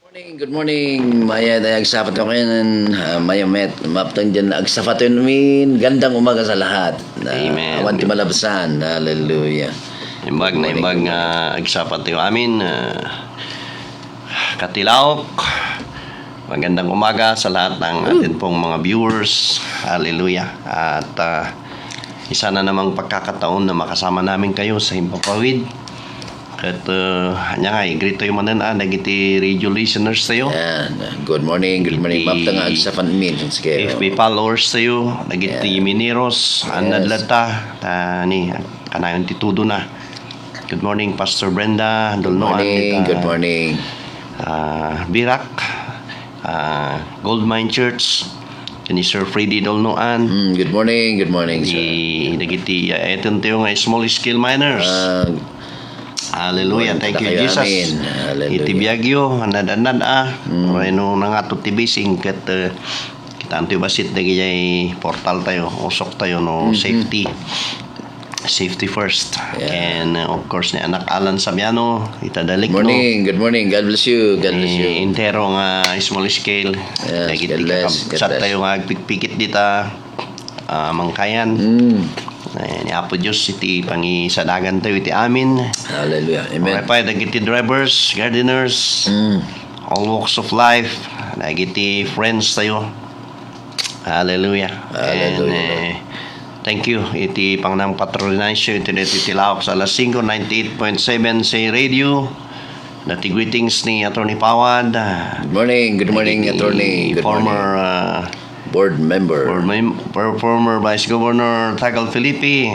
Good morning, Maya. Agsapat ko kayan, Maya Met. Maptang dyan, agsapat yun min. Gandang umaga sa lahat. Amen. Awan ti malabsan. Hallelujah. Imbag na imbag nga agsapat tayo amin. Katilaok. Magandang umaga sa lahat ng atin pong mga viewers. Hallelujah. At isa na namang pagkakataon na makasama namin kayo sa Himpapawid. At hanya nga, grito yung manan nagiti radio listeners tayo. Yan. Good morning. Maptang agsapat min. FB followers tayo. Nagiti Mineros. Anadlata. Ni, kanayon titudo na. Good morning, Pastor Brenda. Good morning. Good morning. Birak. Goldmine Church. Ni Sir Freddy Dolnoan. Good morning. Good morning, sir. Nagiti, eto tayo nga small scale miners. Hallelujah. Thank you, Jesus. Iti biyagyo, anad-anad Reno na nga tutibising kat kita anto basit na giyay portal tayo, usok tayo no safety. Safety first. And of course ni anak Alan Sabiano, itadalik Good morning. Good morning. God bless you. God bless you. Intero nga small scale. Yes, God bless. Sat tayo nga pikit dita mangkayan. Ni Apo Diyos iti pangisadagan tayo iti amin. Hallelujah. Amen. Okay pa, nagiti drivers, gardeners, all walks of life, nagiti friends tayo. Hallelujah. Hallelujah. And thank you. Iti pangnang patronizyo, iti Tilaok sa alas 5, 98.7 sa radio. Nati greetings ni Atty. Pawad. Good morning. Good morning, attorney. Good Former board member. Former Vice Governor Tagal Felipe.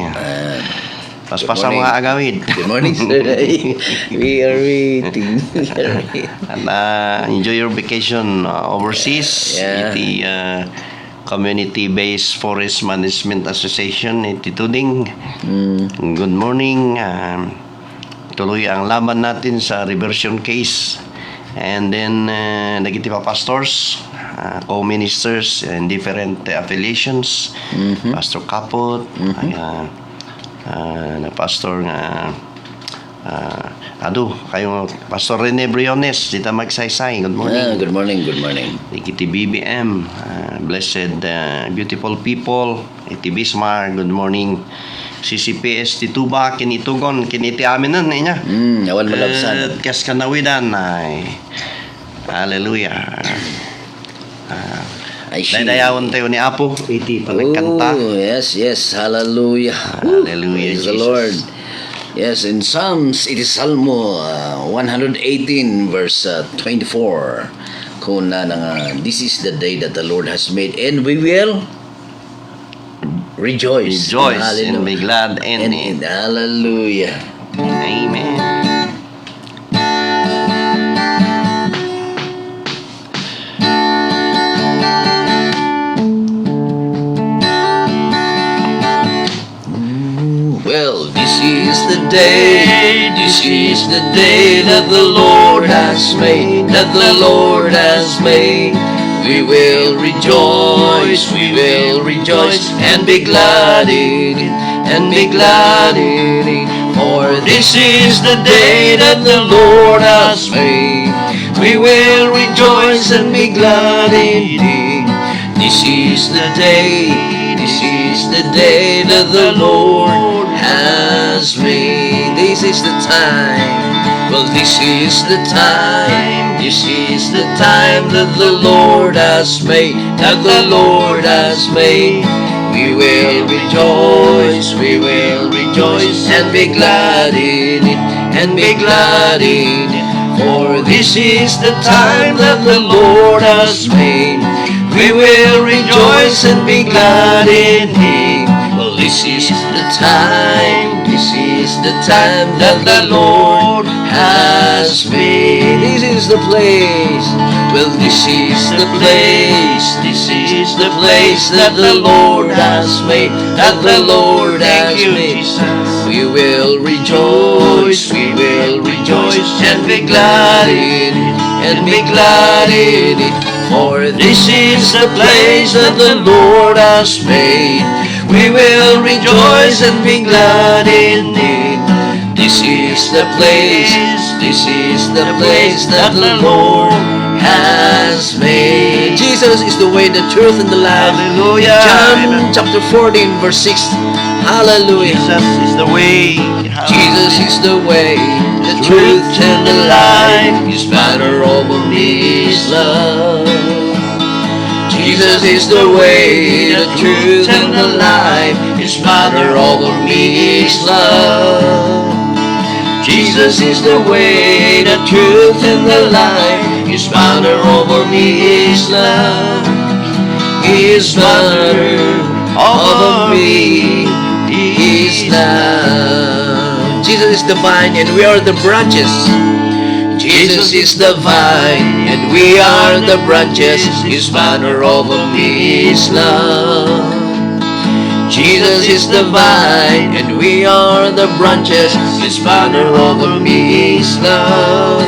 Paspas ang mga agawid. Good morning, sir. We are waiting. And enjoy your vacation overseas. Yeah. Iti Community-Based Forest Management Association. Iti Tuding. Good morning. Tuloy ang laban natin sa reversion case. And then, nagiti pa pastors, co-ministers in different affiliations. Pastor Kapot, na pastor nga, kayo, Pastor Rene Briones, dita magsaysay. Good morning. Good morning, good morning. Iti BBM, blessed, beautiful people. Iti Bismarck, good morning. CCPS Tituba, kinitugon, kiniti aminan niya. Awan malabsan. Kas kanawidan ay hallelujah. Dayawan tayo ni Apo, iti panagkanta. Oh, yes, hallelujah. Hallelujah, Praise the Jesus. Lord. Yes, in Psalms, it is Salmo 118 verse 24. Kung na nga, this is the day that the Lord has made, and we will rejoice. And be glad in it. Hallelujah. Amen. Well, this is the day that the Lord has made, We will rejoice, and be glad in it, For this is the day that the Lord has made. We will rejoice and be glad in it. This is the day that the Lord has made. This is the time. Well, this is the time that the Lord has made, We will rejoice, and be glad in it, For this is the time that the Lord has made. We will rejoice and be glad in it. Well, this is the time that the Lord has made. This is the place. Well, this is the place that the Lord has made, We will rejoice, and be glad in it, For this is the place that the Lord has made. We will rejoice and be glad in it. This is the place that the Lord has made. Jesus is the way, the truth, and the life. Hallelujah. John chapter 14, verse 6. Hallelujah. Jesus is the way. Jesus is the way, the truth, and the life. His banner over me is love. Jesus is the way, the truth, and the life. His banner over me is love. Jesus is the way, the truth, and the life. His banner over me is love. His banner over me is love. Jesus is the vine and we are the branches. Jesus is the vine and we are the branches. His banner over me is love. Jesus is the vine and we are the branches. His banner over me is love.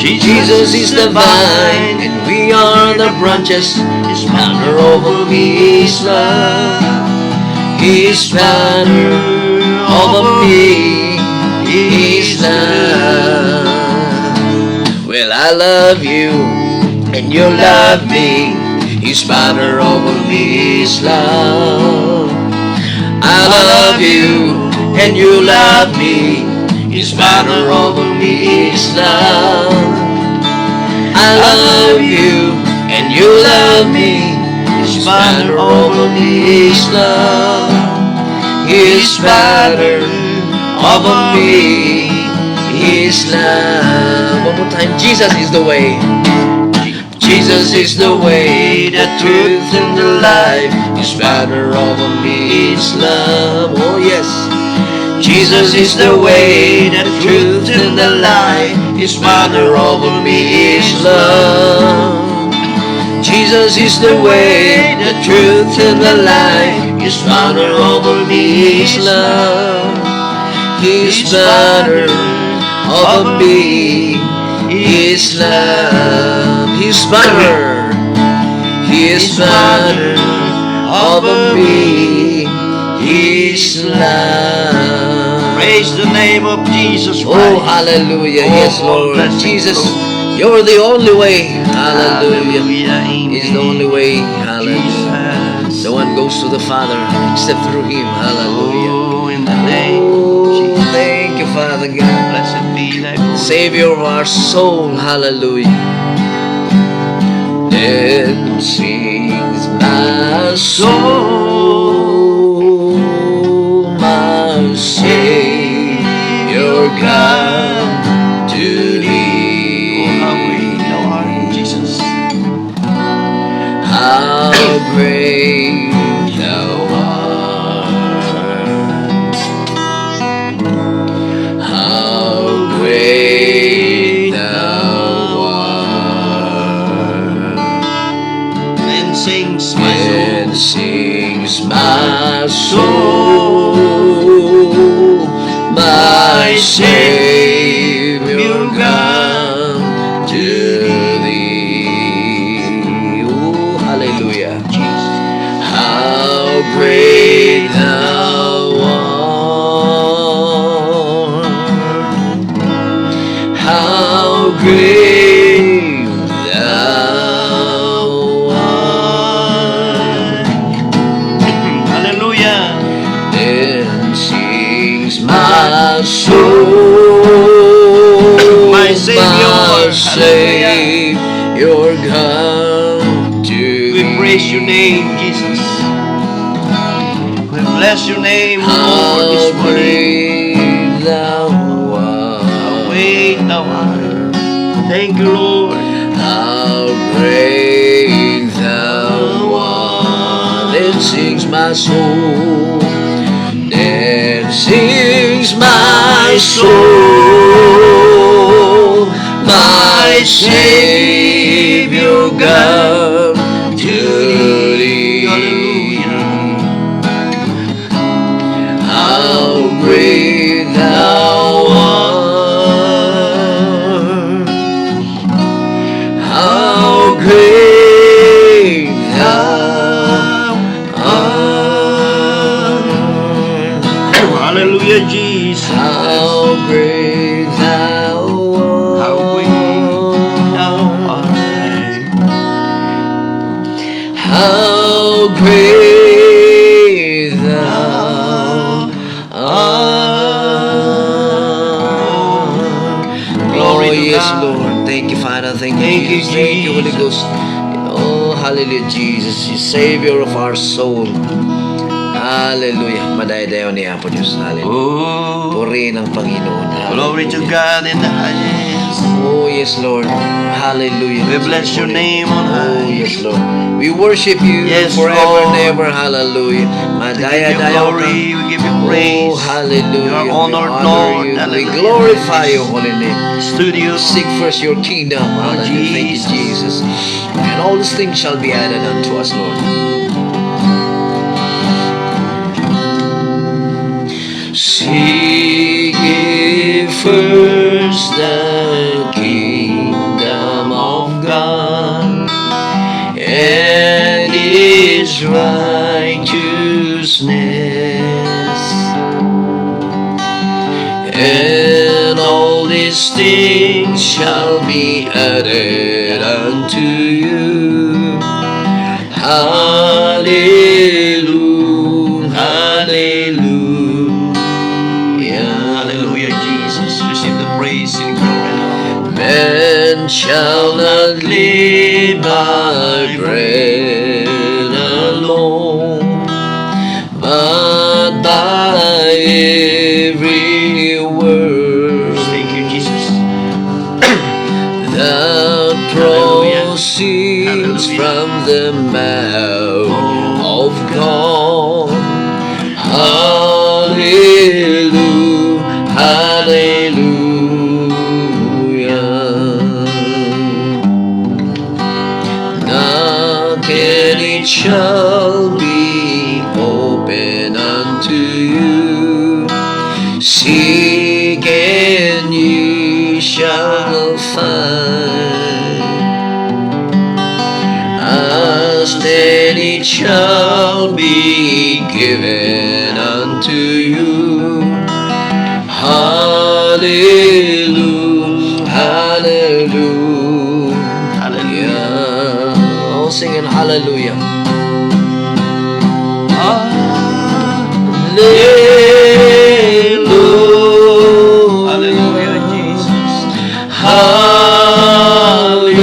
Jesus is the vine and we are the branches. His banner over me is love. His banner over me is love. Well, I love you and you love me. His banner over me is love. I love you and you love me. His banner over me is love. I love you and you love me. His banner over me is love. His banner over me is love. One more time. Jesus is the way. Jesus is the way, the truth, and the life. His banner over me is love. Oh yes. Jesus is the way, the truth, and the life. His banner over me is love. Jesus is the way, the truth, and the life. His banner over me is love. His banner over me is love. His banner over me is love. Praise the name of Jesus Christ. Oh, hallelujah. Yes, Lord. Jesus, you're the only way. Hallelujah. He's the only way. Hallelujah. Jesus. No one goes to the Father except through Him. Hallelujah. Oh, in the name of Oh, Jesus. thank you, Father God. Blessed be thy holy Savior of our soul. Hallelujah. Then sings my soul, my Savior God to thee. Oh, how great thou art, Jesus. How great thou art. How great thou art. Then sings my Then soul. sings my soul, my Savior God to thee. Oh, hallelujah. How great thou art. How great thou art. Hallelujah. Then sings my soul, My Savior. my Savior God to We praise your name, Jesus. We bless your name, Lord, this How morning. great thou art. Wait thou art. Thank you, Lord. How great thou art. Then sings my soul. Then sings my soul, my Savior God to thee. How great thou art. How great thou art. Hallelujah, Jesus. How great thou art. How great thou art. Thank you, Jesus. Thank you, Holy Ghost. Oh, hallelujah, Jesus. You Savior of our soul. Hallelujah. Madaydayaw niya po Diyos. Hallelujah. Oh, Purihin ang Panginoon. glory to Hallelujah. God in the highest. Oh, yes, Lord. Hallelujah. We bless your name on Oh, high. yes, Lord. We worship you Yes, forever Lord. and ever. Hallelujah. We give you Madayadayaw ka. glory, we give you praise. Oh, hallelujah. You are We honored, honor Lord. you. We Hallelujah. glorify your holy name. Studio. Seek first your kingdom. Hallelujah. Thank you, Jesus. And all these things shall be added unto us, Lord. Seek ye first the kingdom of God and His righteousness, and all these things shall be added unto you. Hallelujah, hallelujah. Hallelujah, Jesus. Receive the praise and glory now. Man shall not live by bread alone, but by every word Thank you, Jesus. that proceeds Hallelujah. from the mouth of God. Hallelujah, hallelujah. Knock and it shall be open unto you. Seek and ye shall find. Ask and it shall be given unto you. Hallelujah, hallelujah. Hallelujah. All singing hallelujah. Hallelujah, Jesus. Hallelujah.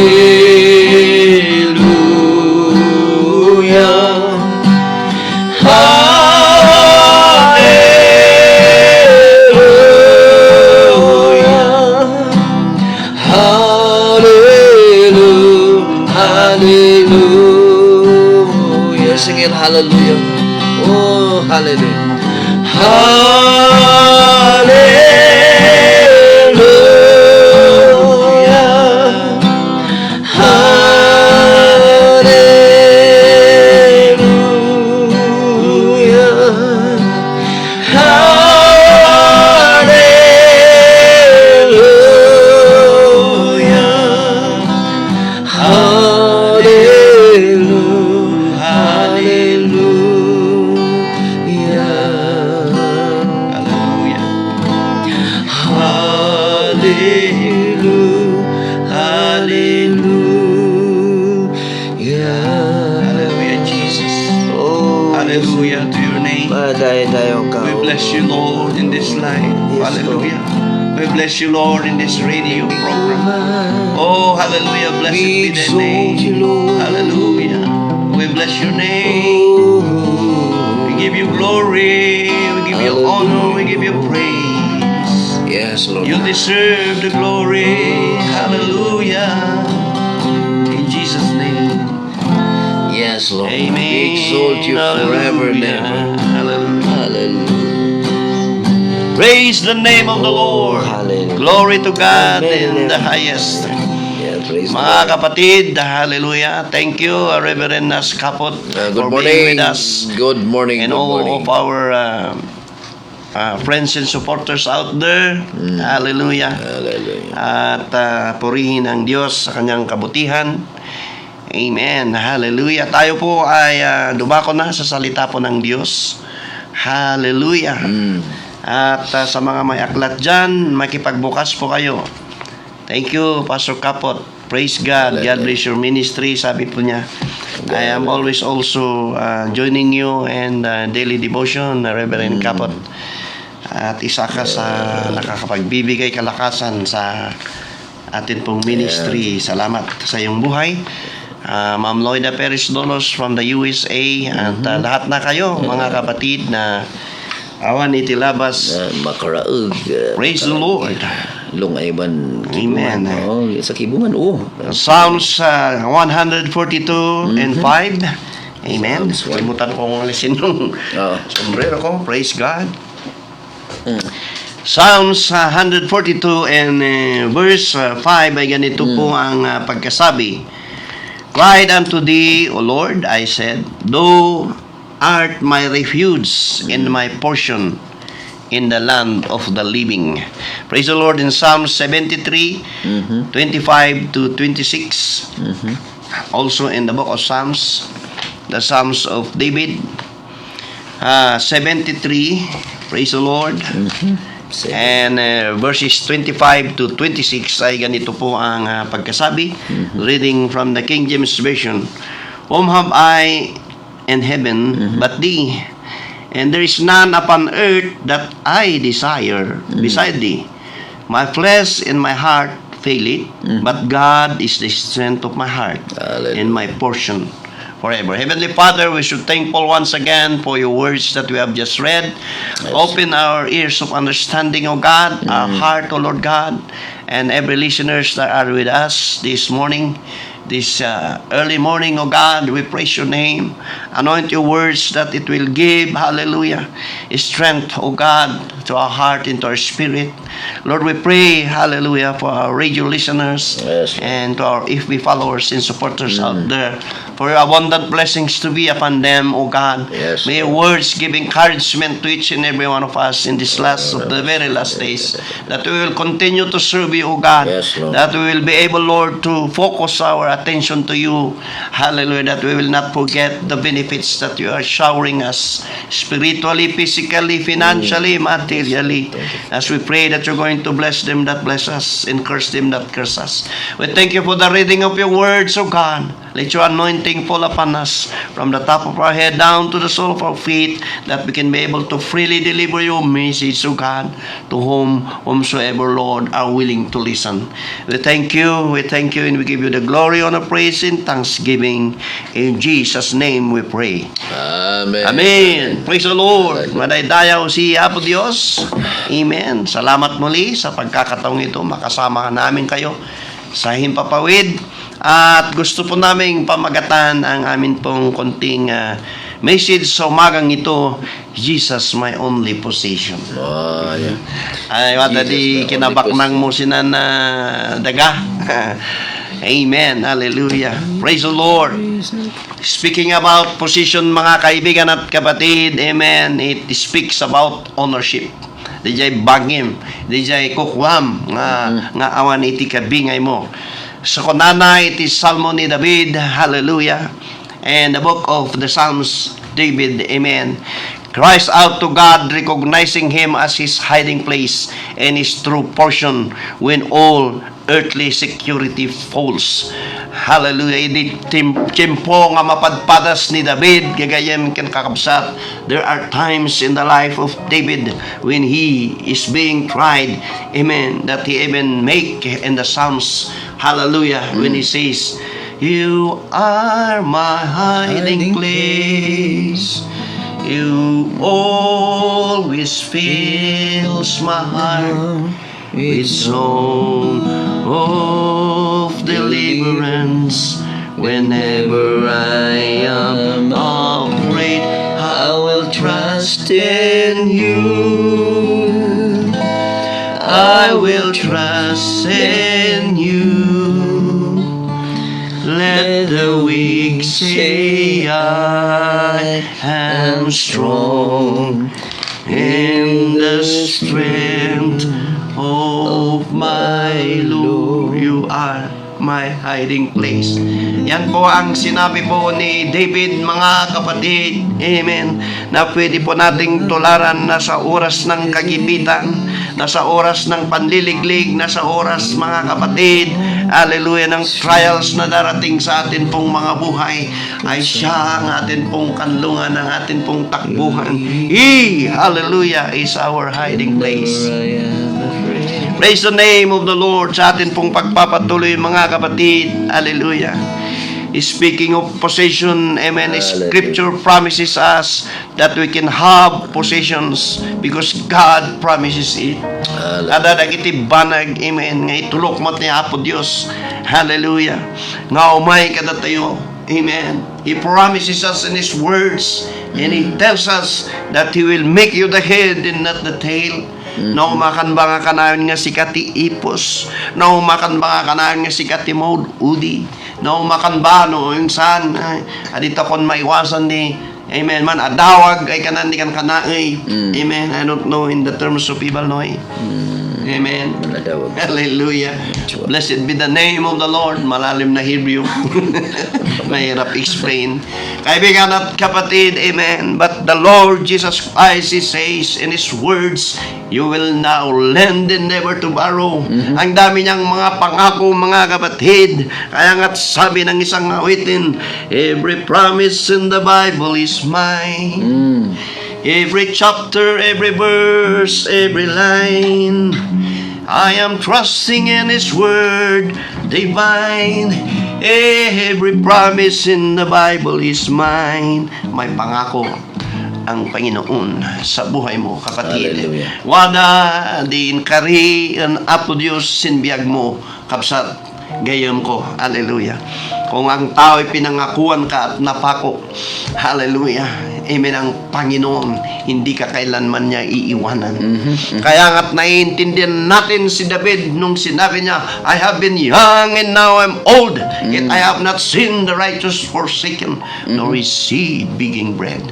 Sing it, hallelujah. Oh, hallelujah. Hallelujah. Hallelujah. Hallelujah. Hallelujah. Hallelujah. Hallelujah. Hallelujah, Jesus. Oh, Hallelujah to your name. Madaydayaw ka. We bless you, Lord, in this life. Yes, Hallelujah. We bless you, Lord, in this radio program. Oh, hallelujah. Blessed be thy name. Hallelujah. We bless your name. We give you glory. We give you honor. We give you praise. Yes, Lord. You deserve the glory. Hallelujah. In Jesus' name. Yes, Lord. Amen. We exalt you forever and ever. Hallelujah. Hallelujah. Praise the name of the Lord. Hallelujah. Glory to God Amen. in the highest. Yeah, praise the Mga Lord. kapatid, hallelujah. Thank you, Reverend Nas Kapot, Good for morning. being with us. Good morning. And Good all morning. of our friends and supporters out there. Hallelujah. Hallelujah. At purihin ang Diyos sa kanyang kabutihan. Amen. Hallelujah. Tayo po ay dumako na sa salita po ng Diyos. Hallelujah. At sa mga may aklat dyan, makipagbukas po kayo. Thank you, Pastor Kapot. Praise God. God bless your ministry. Sabi po niya, I am always also joining you and daily devotion, Reverend Kapot. At isa ka sa nakakapagbibigay kalakasan sa atin pong ministry. Salamat sa iyong buhay. Ma'am Loida Perez Dolos from the USA at lahat na kayo mga kapatid na awan itilabas. Makaraog. Praise the Lord. Lungay man. Amen. Sa kibungan, Psalms 142 and 5. Amen. Psalms 1. Kalimutan kong alisin yung sombrero ko. Praise God. Psalms 142 and verse 5 ay ganito po ang pagkasabi. Cried unto thee, O Lord, I said, Thou art my refuge and my portion in the land of the living. Praise the Lord in Psalm 73, 25 to 26. Also in the book of Psalms, the Psalms of David, 73, praise the Lord. And verses 25 to 26 ay ganito po ang pagkasabi. Reading from the King James Version. Whom have I in heaven but thee? And there is none upon earth that I desire beside thee. My flesh and my heart fail it, but God is the strength of my heart and my portion forever. Heavenly Father, we should thankful once again for your words that we have just read. Yes. Open our ears of understanding, O God, our heart, O Lord God, and every listeners that are with us this morning, this early morning, O God, we praise your name. Anoint your words that it will give, hallelujah, strength, O God, to our heart and to our spirit. Lord, we pray, hallelujah, for our radio listeners and to our FB followers and supporters out there, for your abundant blessings to be upon them, O God. Yes, may your words give encouragement to each and every one of us in this last of the very last days, that we will continue to serve you, O God, that we will be able, Lord, to focus our attention to you, hallelujah, that we will not forget the benefits that you are showering us spiritually, physically, financially, materially, as we pray that you're going to bless them that bless us and curse them that curse us. We thank you for the reading of your words, O God. Let your anointing fall upon us from the top of our head down to the sole of our feet, that we can be able to freely deliver your message, O God, to whomsoever, Lord, are willing to listen. We thank you, and we give you the glory, honor, praise, and thanksgiving. In Jesus' name we pray. Amen. Amen. Praise the Lord. Madaydayaw si Apo Diyos. Amen. Salamat muli sa pagkakataong ito. Makasama namin kayo sa Himpapawid. At gusto po naming pamagatan ang amin pong konting message sa umagang ito, Jesus my only possession. Ay, wala di kinabaknang mo sinan na daga. Amen. Hallelujah. Praise the Lord. Speaking about position, mga kaibigan at kapatid, amen, it speaks about ownership. Dijay bangim, dijay kukwam nga awan iti kabingay mo. Sa konana, it is Salmo ni David, hallelujah. And the book of the Psalms, David, amen, cries out to God, recognizing Him as His hiding place and His true portion when all earthly security falls. Hallelujah. Hindi timpo nga mapadpadas ni David, gagayam kan kakabsat. There are times in the life of David when he is being tried, amen, that he even make in the Psalms, hallelujah, when he says, You are my hiding place. You always fills my heart with song of deliverance. Whenever I am afraid, I will trust in you. I will trust in you. Let the weak say I am strong in the strength of my Lord. You are my hiding place. Yan po ang sinabi po ni David, mga kapatid, amen, na pwede po nating tularan na sa oras ng kagipitan, na sa oras ng panliliglig, na sa oras, mga kapatid, hallelujah, ng trials na darating sa atin pong mga buhay, ay siya ang atin pong kanlungan, ang atin pong takbuhan. He, hallelujah, is our hiding place. Praise the name of the Lord sa atin pong pagpapatuloy mga kapatid. Hallelujah. Speaking of possession, amen, Hallelujah. Scripture promises us that we can have possessions because God promises it. Hallelujah. Ada dagiti banag, amen, nga itulok mat ni Apo Dios. Hallelujah. Nga umay kada tayo. Amen. He promises us in His words and He tells us that He will make you the head and not the tail. Na umakan ba nga kanayon nga si Kati Ipos, na umakan ba nga kanayon nga si Kati Maud Udi, na umakan ba no insan adito kon maiwasan ni amen man adawag ay kanan di kan kanaay. Amen. I don't know in the terms of people no. Amen. Manadawag. Hallelujah. Blessed be the name of the Lord. Malalim na Hebrew. Mahirap explain. Kaibigan at kapatid, amen. But the Lord Jesus Christ, He says in His words, you will now lend and never to borrow. Ang dami niyang mga pangako, mga kapatid. Kaya nga't sabi ng isang awitin, every promise in the Bible is mine. Every chapter, every verse, every line, I am trusting in His word divine. Every promise in the Bible is mine. May pangako ang Panginoon sa buhay mo, kapatid. Hallelujah. Wala din kari ang Apo Diyos sinbiyag mo, kapsat gayam ko. Hallelujah. Kung ang tao'y pinangakuan ka at napako, hallelujah, amen, ang Panginoon, hindi ka kailanman niya iiwanan. Kaya nga't naiintindihan natin si David nung sinabi niya, I have been young and now I'm old, yet I have not seen the righteous forsaken, nor his seed begging bread.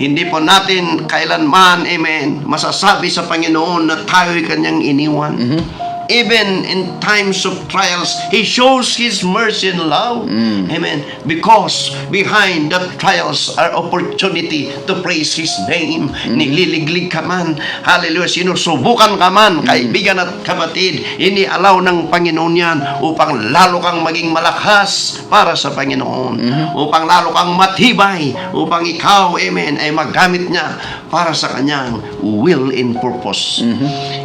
Hindi po natin kailanman, amen, masasabi sa Panginoon na tayo'y kanyang iniwan. Even in times of trials, He shows His mercy and love. Amen. Because behind the trials are opportunity to praise His name. Nililiglig ka man. Hallelujah. Sinusubukan ka man, kaibigan at kapatid. Inialaw ng Panginoon yan upang lalo kang maging malakas para sa Panginoon. Upang lalo kang matibay. Upang ikaw, amen, ay magamit niya para sa kanyang will and purpose.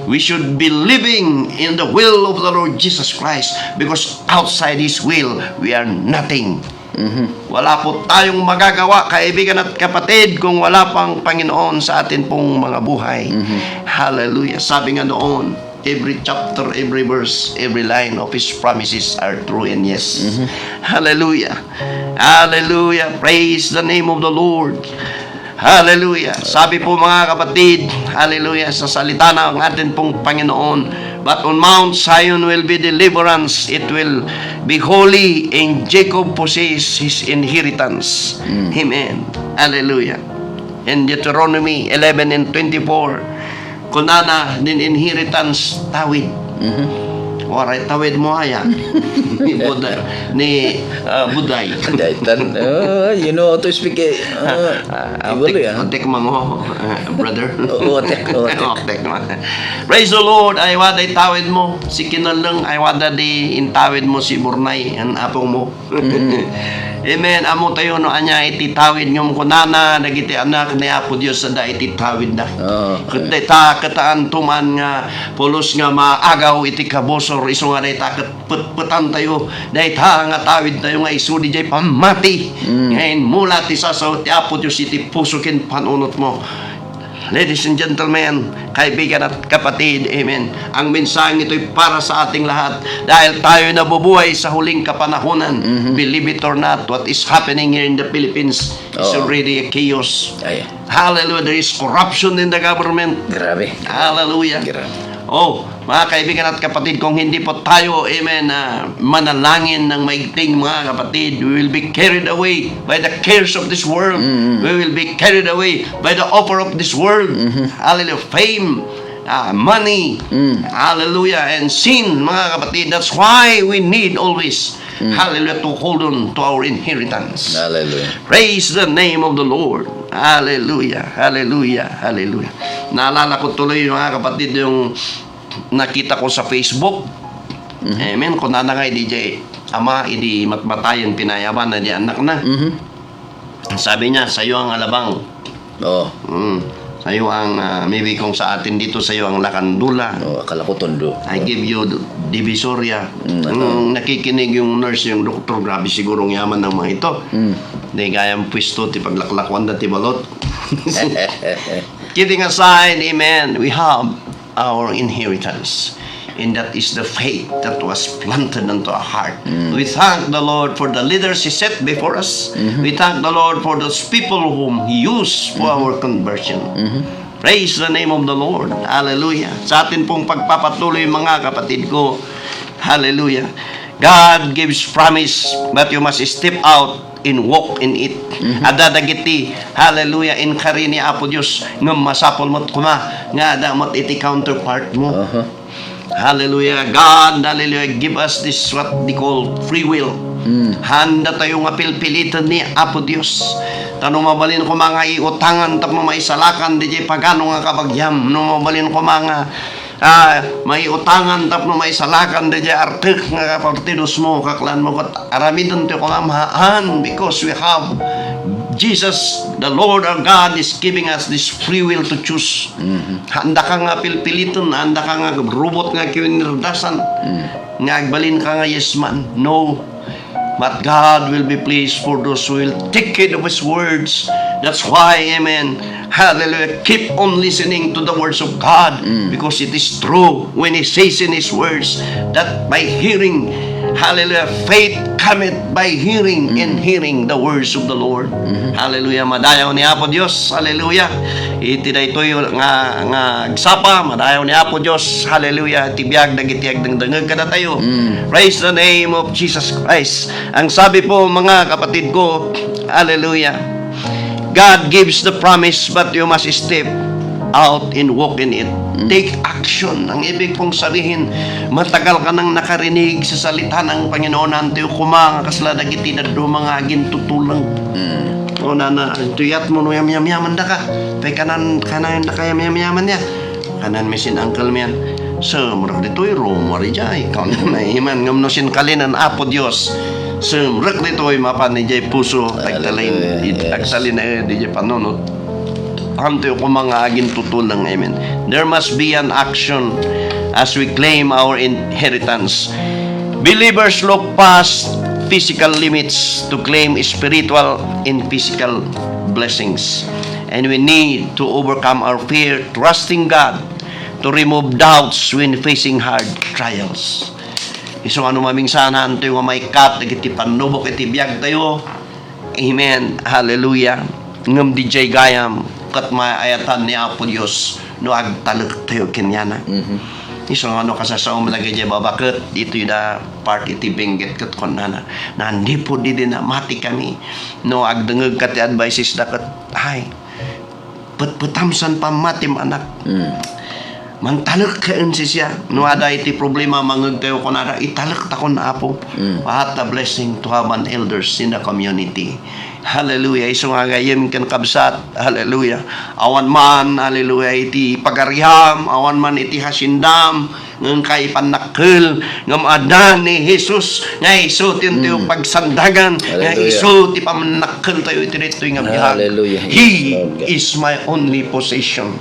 We should be living in the will of the Lord Jesus Christ because outside His will, we are nothing. Wala po tayong magagawa, kaibigan at kapatid, kung wala pang Panginoon sa atin pong mga buhay. Hallelujah. Sabi nga noon, every chapter, every verse, every line of His promises are true and yes. Hallelujah. Hallelujah. Praise the name of the Lord. Hallelujah. Sabi po mga kapatid, hallelujah, sa salita ng atin pong Panginoon, but on Mount Zion will be deliverance, it will be holy, and Jacob possess his inheritance. Amen. Hallelujah. In Deuteronomy 11 and 24, kunana din inheritance tawid. Waray tawid mo haya ni Buday, You know how to speak Otek mango, brother. Otek. Otek naman. Praise the Lord. Ay waday tawid mo si Kinaleng, ay wada di intawid mo si Burnay ang apong mo. Amen. Amo tayo no anya ititawid ngom kunana dagiti anak ni Apo Dios sa da ititawid na. Kita kataan tuman nga pulos nga maagaw iti kabosor iso nga dayta petpetan tayo dayta nga tawid tayo nga isu di jay pamati. Ngayon mula ti sasaw ti Apo Dios iti pusukin panunot mo. Ladies and gentlemen, kaibigan at kapatid, amen. Ang mensaheng ito'y para sa ating lahat dahil tayo nabubuhay sa huling kapanahunan. Believe it or not, what is happening here in the Philippines is already a chaos. Hallelujah, there is corruption in the government. Grabe. Hallelujah. Grabe. Oh, mga kaibigan at kapatid, kung hindi po tayo, amen, manalangin ng maigting mga kapatid, we will be carried away by the cares of this world. We will be carried away by the offer of this world. Hallelujah. Fame, money, hallelujah, and sin, mga kapatid. That's why we need always, hallelujah, to hold on to our inheritance. Hallelujah. Praise the name of the Lord. Hallelujah. Hallelujah. Hallelujah. Naalala ko tuloy mga kapatid yung nakita ko sa Facebook. Amen. Kung nanangay DJ ama, hindi matbatayan pinayaban na di anak na. Sabi niya, sa iyo ang alabang. Sa'yo ang, maybe kung sa atin dito, sa'yo ang Lakandula. Akala ko tondo. I give you Divisoria. Nakikinig yung nurse, yung doktor, grabe siguro ang yaman ng mga ito. Di gayang pwesto, ti paglaklakwan na ti balot. Kidding aside, amen, we have our inheritance. And that is the faith that was planted into our heart. We thank the Lord for the leaders He set before us. We thank the Lord for those people whom He used for our conversion. Praise the name of the Lord. Hallelujah. Sa atin pong pagpapatuloy mga kapatid ko, hallelujah. God gives promise, but you must step out and walk in it. Adadagiti, hallelujah, in karini Apo Diyos, nga masapol mo't kuma, nga damot iti counterpart mo. Hallelujah. God, hallelujah, give us this what they call free will. Handa tayo nga pilpilitan ni Apo Diyos. Tanong mabalin ko mga iutangan tapos maisalakan di pagano nga kabagyam. No mabalin ko mga may utangan tapos maisalakan di artik nga kapartidos mo kaklan mo kat aramidon to ko mahaan because we have Jesus, the Lord our God is giving us this free will to choose. Handa ka nga pilpiliton, handa ka nga robot nga kiwinirdasan, nga agbalin ka nga yes man. No. But God will be pleased for those who will take heed of His words. That's why, amen, hallelujah, keep on listening to the words of God because it is true when He says in His words that by hearing, hallelujah, faith cometh by hearing and hearing the words of the Lord. Hallelujah, madayaw ni Apo Diyos. Hallelujah. Iti daytoy nga agsapa, madayaw ni Apo Diyos. Hallelujah. Tibiyag dagitiag dangdangag kada tayo. Praise the name of Jesus Christ. Ang sabi po mga kapatid ko, hallelujah, God gives the promise but you must step out and walk in it. Take action. Ang ibig pong sabihin, matagal ka nang nakarinig sa salita ng Panginoon nantiyo kumanga kasla dagiti daddo mga gintutulang. O na tuyat mo no yam-yaman da ka. Pay kanan da ka yam-yaman niya. Kanan misin uncle miyan. So, murag dito'y rumori jay. Ikaw na maiman ngam no sin kalinan Apo Dios. So, murag dito'y mapan ni jay puso agtalin agsalin na di jay panunot. Hanto ko mga aging tutulang, amen. There must be an action as we claim our inheritance. Believers look past physical limits to claim spiritual and physical blessings. And we need to overcome our fear, trusting God to remove doubts when facing hard trials. Iso ano maming sana hanto yung may kat, iti panubok, iti biyag tayo. Amen. Hallelujah. Ngam DJ gayam kat maayatan ni Apo Diyos no agtalag tayo kinyana. Isang ano kasasaw malagay dyan babakit ito yung part iti benggit kat konana na hindi po di din na mati kami no agdangag kat advices na kat ay putamsan pa matim anak mantalak ka siya no ada iti problema mangag tayo konara italak ta kon Apo. What a blessing to have an elders in the community. Hallelujah. Iso nga gayem kan kabsat. Hallelujah. Awan man, hallelujah, iti pagariham, awan man iti hasindam, ng kay panakkel, ngam adan ni Jesus, nga iso tintiyo pagsandagan, nga iso ti pamanakkel tayo iti dito nga biyag. Hallelujah. He is my only possession.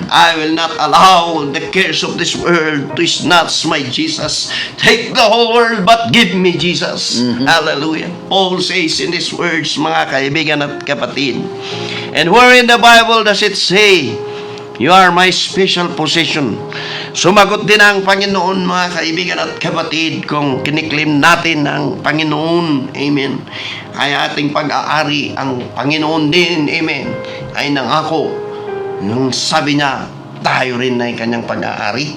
I will not allow the cares of this world to snatch my Jesus. Take the whole world, but give me Jesus. Hallelujah. Paul says in these words, mga kaibigan at kapatid. And where in the Bible does it say, you are my special possession? Sumagot din ang Panginoon, mga kaibigan at kapatid, kung kiniklim natin ang Panginoon, amen, ay ating pag-aari ang Panginoon din, amen, ay nangako nung sabi niya tayo rin ay kanyang pag-aari.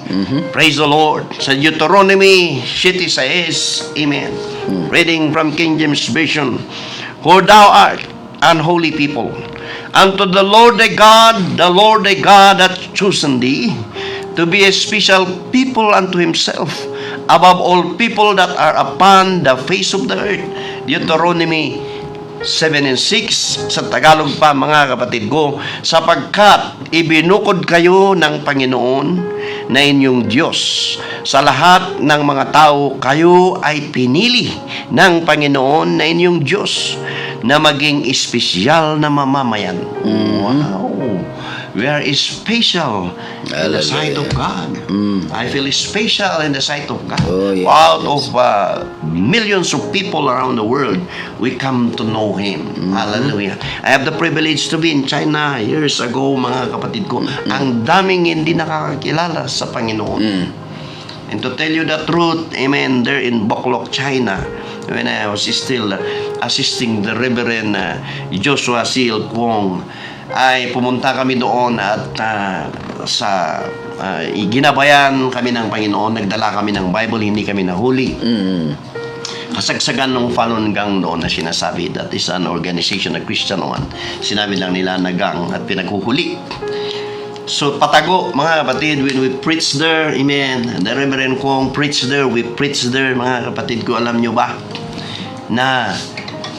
Praise the Lord. Sa Deuteronomy 7 says, amen, reading from King James Version, for thou art an holy people unto the Lord thy God hath chosen thee to be a special people unto himself above all people that are upon the face of the earth. Deuteronomy 7 and 6 sa Tagalog pa, mga kapatid ko, sapagkat ibinukod kayo ng Panginoon na inyong Diyos. Sa lahat ng mga tao, kayo ay pinili ng Panginoon na inyong Diyos na maging espesyal na mamamayan. Wow! We are special in the sight of God. I feel special in the sight of God. Oh, yes, Out of millions of people around the world, we come to know Him. Hallelujah. I have the privilege to be in China years ago, mga kapatid ko. Ang daming hindi nakakakilala sa Panginoon. And to tell you the truth, amen, there in Bacloc, China, when I was still assisting the Reverend Joshua Seal Kwong, ay pumunta kami doon at ginabayan kami ng Panginoon, nagdala kami ng Bible, hindi kami nahuli. Kasagsagan ng Falun Gong doon na sinasabi, that is an organization, a Christian one. Sinabi lang nila na gang at pinaghuhuli. So patago, mga kapatid, when we preach there, amen, the Reverend Kwong preach there, we preach there, mga kapatid ko, alam nyo ba, na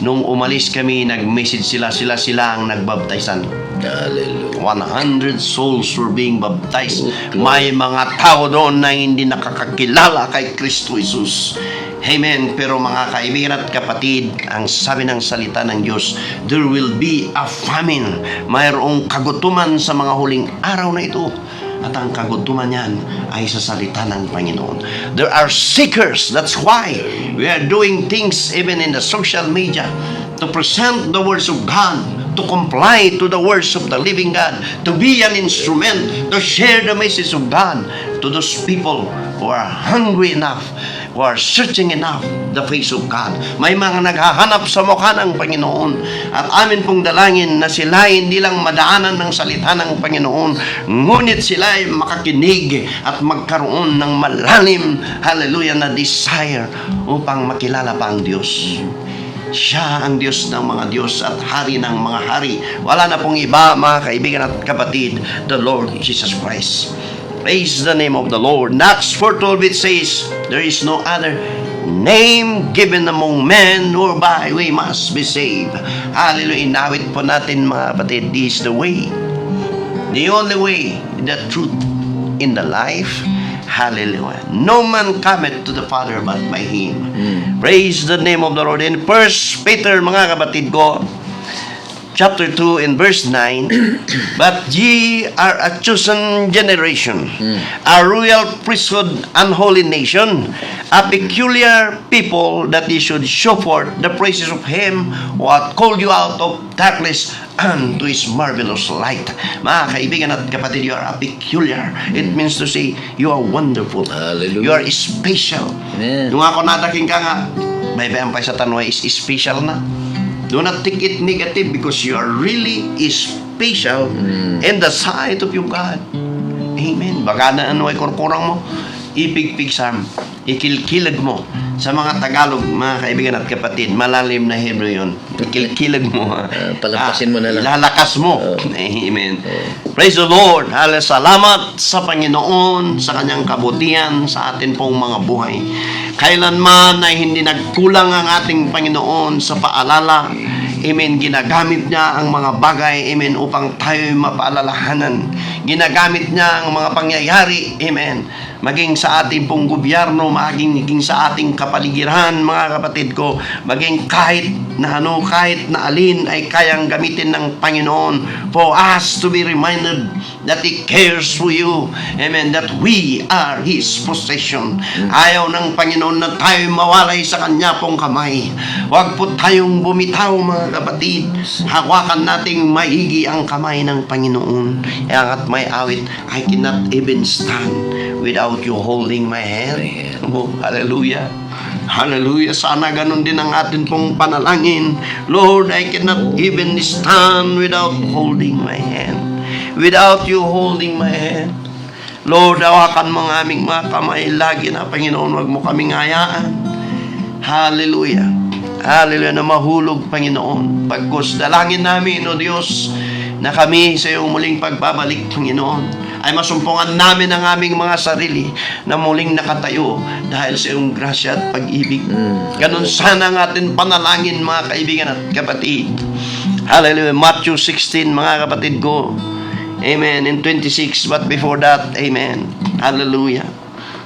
nung umalis kami, nag-message sila ang nagbaptizan. Hallelujah. 100 souls were being baptized. May mga tao doon na hindi nakakakilala kay Kristo Jesus. Amen. Pero mga kaibigan at kapatid, ang sabi ng salita ng Diyos, there will be a famine. Mayroong kagutuman sa mga huling araw na ito. At ang kagutuman niyan ay sa salita ng Panginoon. There are seekers. That's why we are doing things even in the social media to present the words of God, to comply to the words of the living God, to be an instrument, to share the message of God to those people who are hungry enough, who are searching enough the face of God. May mga naghahanap sa mukha ng Panginoon at amin pong dalangin na sila hindi lang madaanan ng salita ng Panginoon, ngunit sila ay makakinig at magkaroon ng malalim, hallelujah, na desire upang makilala pa ang Diyos. Siya ang Diyos ng mga Diyos at Hari ng mga hari. Wala na pong iba, mga kaibigan at kapatid, the Lord Jesus Christ. Praise the name of the Lord. Acts 4:12 it says, there is no other name given among men whereby we must be saved. Hallelujah. Inawit po natin, mga kapatid, this is the way. The only way, the truth in the life. Hallelujah. No man cometh to the Father but by Him. Praise the name of the Lord. In 1 Peter, mga kapatid ko, chapter 2 and verse 9, but ye are a chosen generation, a royal priesthood, an holy nation, a peculiar people, that ye should show forth the praises of Him who hath called you out of darkness unto His marvelous light. Mga kaibigan at kapatid, you are a peculiar. It means to say, you are wonderful. Hallelujah. You are special. Amen. Yung ako nadaking ka nga, may bayang pa sa tanway is special na. Do not take it negative because you are really special in the sight of your God. Amen. Baka na ano ay kurkurang mo, ipigpig sa ikilkilag mo. Sa mga Tagalog, mga kaibigan at kapatid, malalim na Hebrew yun. Ikilkilag mo. Palampasin mo na lang. Ilalakas mo. Amen. Praise the Lord. Hallelujah. Salamat sa Panginoon, sa Kanyang kabutihan, sa atin pong mga buhay. Kailanman ay hindi nagkulang ang ating Panginoon sa paalala. Amen. Ginagamit niya ang mga bagay, amen, upang tayo mapaalalahanan. Ginagamit niya ang mga pangyayari, amen, maging sa ating pong gobyerno, maging sa ating kapaligiran, mga kapatid ko, maging kahit na alin ay kayang gamitin ng Panginoon for us to be reminded that He cares for you, amen, that we are His possession. Ayaw ng Panginoon na tayo mawalay sa Kanya pong kamay. Huwag po tayong bumitaw, mga kapatid. Hawakan nating maigi ang kamay ng Panginoon. At may awit, I cannot even stand without you holding my hand. Oh, hallelujah. Hallelujah. Sana ganun din ang atin pong panalangin. Lord, I cannot even stand without holding my hand. Without you holding my hand. Lord, hawakan mo ang aming mga kamay lagi na, Panginoon, wag mo kaming hayaan. Hallelujah. Hallelujah, na mahulog, Panginoon. Pagkus, dalangin namin, O Diyos, na kami sa iyong muling pagbabalik, Panginoon, ay masumpungan namin ang aming mga sarili na muling nakatayo dahil sa iyong grasya at pag-ibig. Ganun sana ang ating panalangin, mga kaibigan at kapatid. Hallelujah. Matthew 16, mga kapatid ko. Amen. In 26, but before that, amen. Hallelujah.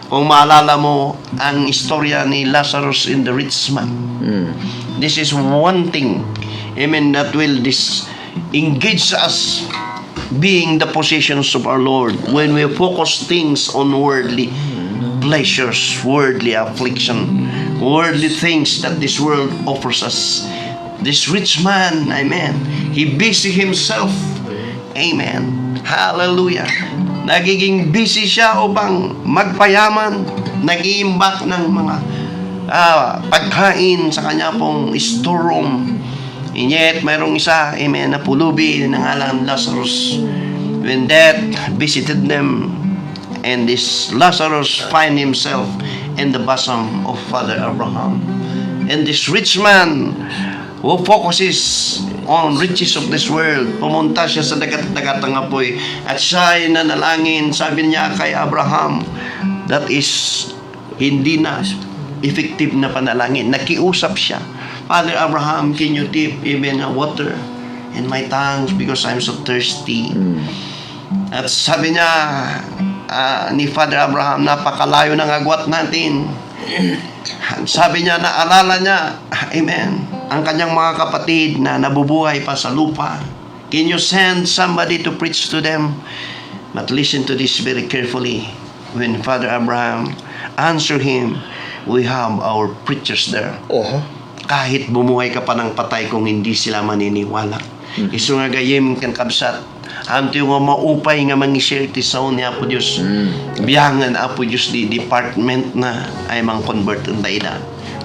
Kung maalala mo ang istorya ni Lazarus in the rich man, this is one thing, amen, that will engage us being the possessions of our Lord, when we focus things on worldly pleasures, worldly affliction, worldly things that this world offers us. This rich man, amen, he busy himself, amen, hallelujah. Nagiging busy siya upang magpayaman, nag-iimbak ng mga pagkain sa kanya pong storeroom. And yet, mayroong isa, amen, na pulubi na ngalan Lazarus. When death visited them, and this Lazarus find himself in the bosom of Father Abraham. And this rich man who focuses on riches of this world, pumunta siya sa dagat-dagatang apoy at siya ay nanalangin. Sabi niya kay Abraham, that is hindi na effective na panalangin. Nakiusap siya, Father Abraham, can you dip even water in my tongues because I'm so thirsty? At sabi niya ni Father Abraham, napakalayo ng agwat natin. Sabi niya, naalala niya, amen, ang kanyang mga kapatid na nabubuhay pa sa lupa. Can you send somebody to preach to them? But listen to this very carefully. When Father Abraham answered him, we have our preachers there. Kahit bumuhay ka pa ng patay kung hindi sila maniniwala. Isu nga gayem kan kabsat. Anto yung maupay nga mangi-share ti sound ni Apo Diyos. Biyangan Apo Diyos di department na ay mang convert ang daida.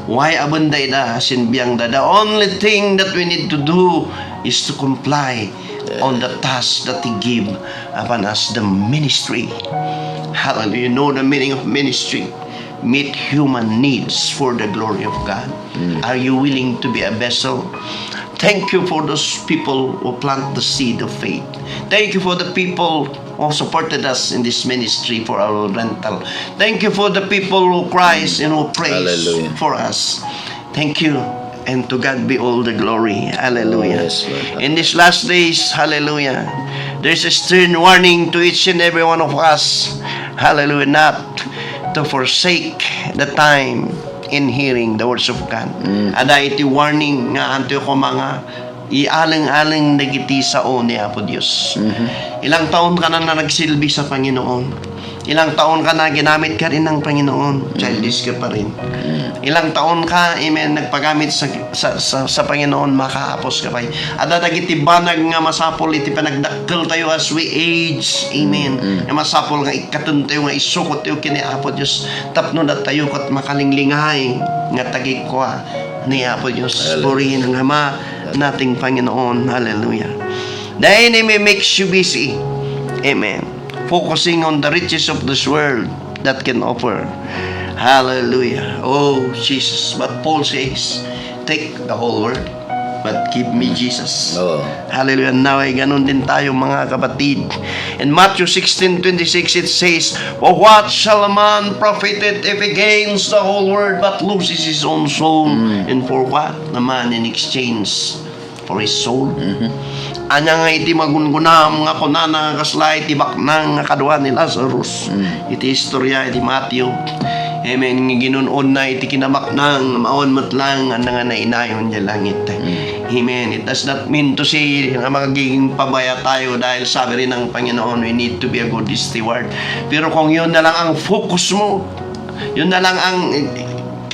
Why abon daida sin biyang da? The only thing that we need to do is to comply on the task that He give upon us, the ministry. Hallelujah. You know the meaning of ministry. Meet human needs for the glory of God. Are you willing to be a vessel? Thank you for those people who plant the seed of faith. Thank you for the people who supported us in this ministry for our rental. Thank you for the people who cries and who prays Hallelujah. for us. Thank you. And to God be all the glory. Hallelujah. Yes, Lord. In these last days, hallelujah, there's a stern warning to each and every one of us. Hallelujah. Not to forsake the time in hearing the words of God. Ada iti warning nga anto ko mga ialing-aling nagiti sao ni Apo Diyos. Ilang taon ka na nagsilbi sa Panginoon. Ilang taon ka na ginamit ka rin ng Panginoon. Childish ka pa rin. Ilang taon ka, amen, nagpagamit sa Panginoon, makaapos ka pa. Ada dagiti banag nga masapol iti panagdakkel tayo as we age. Amen. Nga masapol nga ikatun tayo nga isukot tayo kini Apo Diyos. Tapno na tayo kat makalinglingay nga tagik ko ni Apo Diyos. Purihin ang Ama nating Panginoon. Hallelujah. The enemy makes you busy. Amen. Focusing on the riches of this world that can offer. Hallelujah. Oh, Jesus. But Paul says, take the whole world, but give me Jesus. Hallelujah. Now ay ganun din tayo mga kapatid. In Matthew 16:26 it says, for what shall a man profit it if he gains the whole world but loses his own soul? And for what the man in exchange for his soul? Anya nga iti magungunam nga kunana kaslay iti baknang nga kaduan ni Lazarus. Iti istorya iti Matthew. Amen. Ginunon na iti kinamaknang maon matlang ang nga nainayon niya langit. Amen. It does not mean to say na magiging pabaya tayo dahil sabi rin ng Panginoon, we need to be a good steward. Pero kung yun na lang ang focus mo, yun na lang ang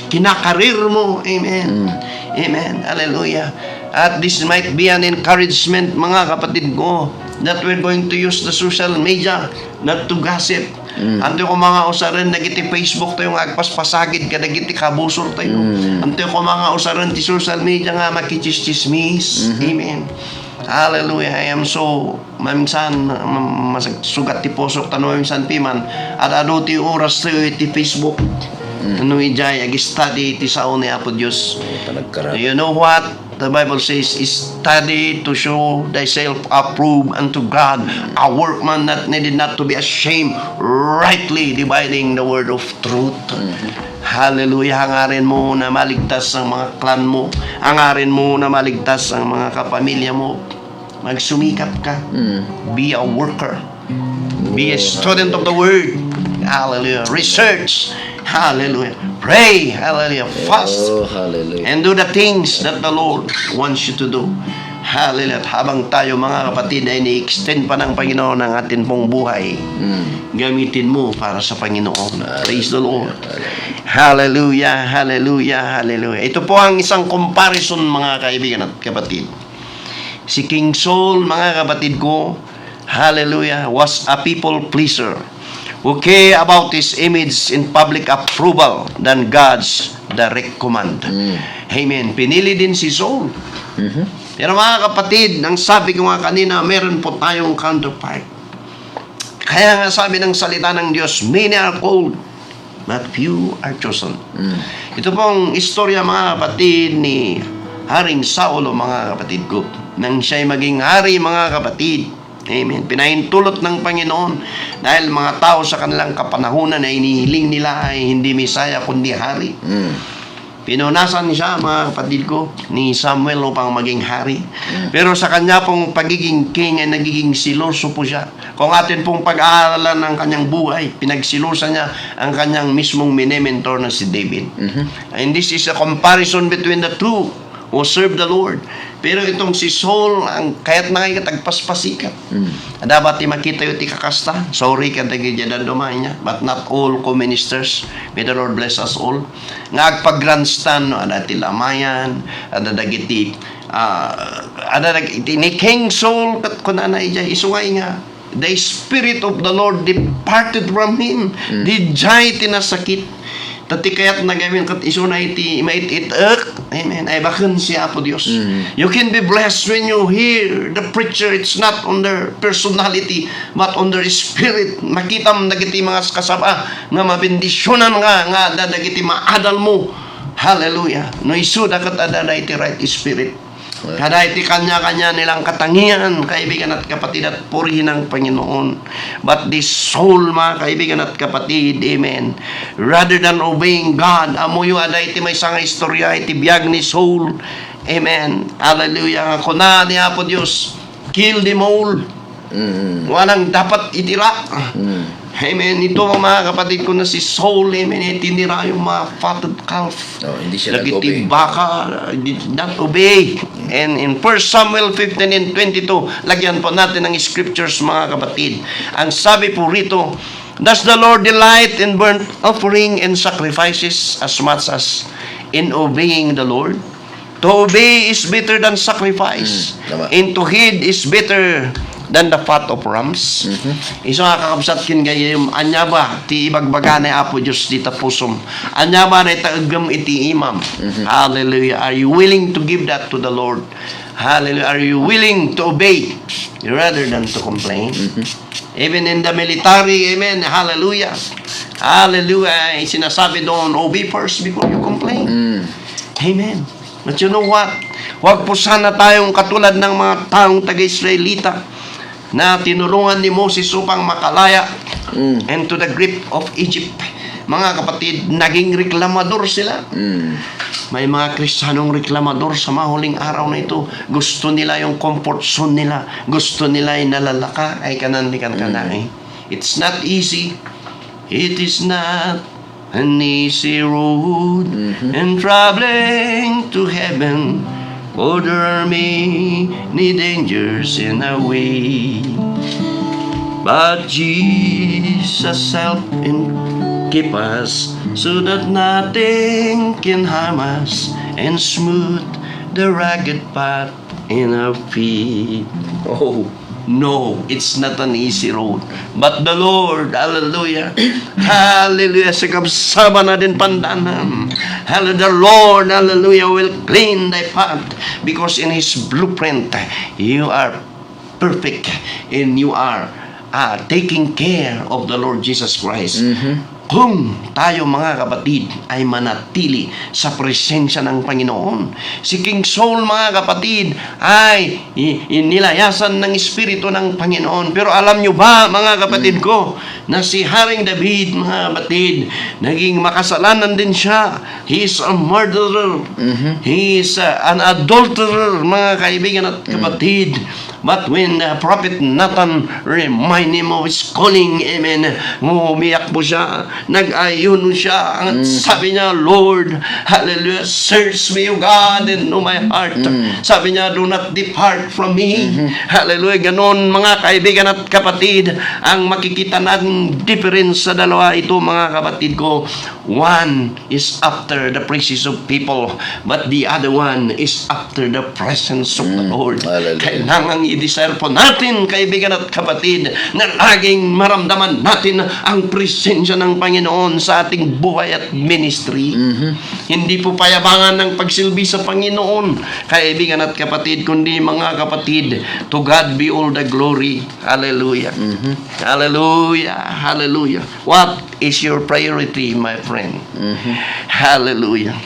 kinakarir mo, amen. Amen. Hallelujah. At this might be an encouragement, mga kapatid ko, that we're going to use the social media not to gossip. Anto ko mga usaran nagiti Facebook tayo nga agpaspasagid ka nagiti kabusor tayo. Anto ko mga usaran ti social media nga makichismis. Amen. Hallelujah. I am so maminsan masagsugat ti posok tano maminsan piman at ado ti oras tayo ti Facebook. Ano ijay ag-study ti sao ni Apo Diyos. You know what? The Bible says, study to show thyself approved unto God, a workman that needed not to be ashamed, rightly dividing the word of truth. Hallelujah. Hangarin mo na maligtas ang mga clan mo. Hangarin mo na maligtas ang mga kapamilya mo. Magsumikap ka. Be a worker. Be a student of the word. Hallelujah. Research. Hallelujah. Pray. Hallelujah. Fast. Hallelujah. And do the things that the Lord wants you to do. Hallelujah. At habang tayo mga kapatid ay ni-extend pa ng Panginoon ang atin pong buhay, gamitin mo para sa Panginoon. Praise the Lord. Hallelujah, hallelujah, hallelujah. Ito po ang isang comparison mga kaibigan at kapatid. Si King Saul, mga kapatid ko, hallelujah, was a people pleaser who care about his image in public approval than God's direct command. Amen. Pinili din si Saul. Pero mga kapatid, ang sabi ko nga kanina, meron po tayong counterpart. Kaya nga sabi ng salita ng Diyos, many are called, but few are chosen. Ito pong istorya mga kapatid ni Haring Saulo, mga kapatid ko. Nang siya'y maging hari, mga kapatid. Amen. Pinahintulot ng Panginoon dahil mga tao sa kanilang kapanahunan ay inihiling nila ay hindi Misaya kundi hari. Pinunasan siya, mga kapatid ko, ni Samuel upang maging hari. Pero sa kanya pong pagiging king ay nagiging siloso po siya. Kung atin pong pag-aaralan ng kanyang buhay, pinagsilosa niya ang kanyang mismong minementor na si David. And this is a comparison between the two who serve the Lord. Pero itong si Saul, ang kahit na kayo tagpaspasikat. Dapat makita yung tikakasta. Sorry ka tagidyadan dumain niya. But not all co-ministers. May the Lord bless us all. Nga agpag-grandstand, no, ada tilamayan, ada dagiti, ni King Saul, kat kunana ija, isungay nga. The Spirit of the Lord departed from him. Di jay tinasakit. Tati kaya't nagawin kat isuna iti mait-itak. Amen. Ay bakun siya po Diyos. You can be blessed when you hear the preacher. It's not on their personality, but on their spirit. Makita mo nagiti mga kasaba nga mabendisyonan nga dadagiti maadal mo. Hallelujah. No isuda kat adala iti right spirit. Kada iti kanya-kanya nilang katangian, kaibigan at kapatid, at purihin ang Panginoon. But this soul, mga kaibigan at kapatid, amen, rather than obeying God, amuyo ada iti may isang istorya, iti biyag ni Saul, amen, hallelujah, kuna niya po Diyos, kill them all. Walang dapat itira. Amen. Ito mga kapatid ko na si Saul, amen, tinira yung mga fatted calf. Hindi siya nag-obey. Baka, did not obey. And in 1 Samuel 15 and 22, lagyan po natin ng scriptures mga kapatid. Ang sabi po rito, does the Lord delight in burnt offering and sacrifices as much as in obeying the Lord? To obey is better than sacrifice. And to heed is better than the fat of rams. Iso nga kakabsat kin gayem, anya ba ti ibagbaga na Apo Diyos di tapusom, anya ba na itaagam iti imam. Hallelujah. Are you willing to give that to the Lord? Hallelujah. Are you willing to obey rather than to complain? Even in the military, amen, hallelujah, hallelujah, sinasabi doon, obey first before you complain. Amen. But you know what? Huwag po sana tayong katulad ng mga taong taga-Israelita na tinulungan ni Moses upang makalaya and to the grip of Egypt. Mga kapatid, naging reklamador sila. May mga Kristiyanong reklamador sa mahuling araw na ito. Gusto nila yung comfort zone nila. Gusto nila yung nalalaka ay kanandikan kanay. It's not easy. It is not an easy road and traveling to heaven. For there are many dangers in our way. But Jesus help and keep us so that nothing can harm us and smooth the rugged path in our feet. Oh, no, it's not an easy road. But the Lord, hallelujah, hallelujah, sa kabsaba na din pandanan. Hallelujah, the Lord, hallelujah, will clean thy path because in His blueprint, you are perfect and you are taking care of the Lord Jesus Christ. Kung tayo mga kapatid ay manatili sa presensya ng Panginoon. Si King Saul mga kapatid ay inilayasan ng Espiritu ng Panginoon. Pero alam nyo ba mga kapatid ko na si Haring David mga kapatid, naging makasalanan din siya. He is a murderer. He is an adulterer mga kaibigan at kapatid. But when the prophet Nathan remind him of his calling, amen, umiyak po siya, nag-ayuno siya, at sabi niya, Lord, hallelujah, search me, O God, and know my heart. Sabi niya, do not depart from me. Hallelujah, ganon mga kaibigan at kapatid, ang makikita natin difference sa dalawa ito mga kapatid ko. One is after the praises of people, but the other one is after the presence of the Lord. Hallelujah. Kailangan i-desire po natin, kaibigan at kapatid, na laging maramdaman natin ang presensya ng Panginoon sa ating buhay at ministry. Hindi po payabangan ng pagsilbi sa Panginoon, kaibigan at kapatid, kundi mga kapatid, to God be all the glory. Hallelujah. Hallelujah. Hallelujah. What is your priority, my friend? Hallelujah.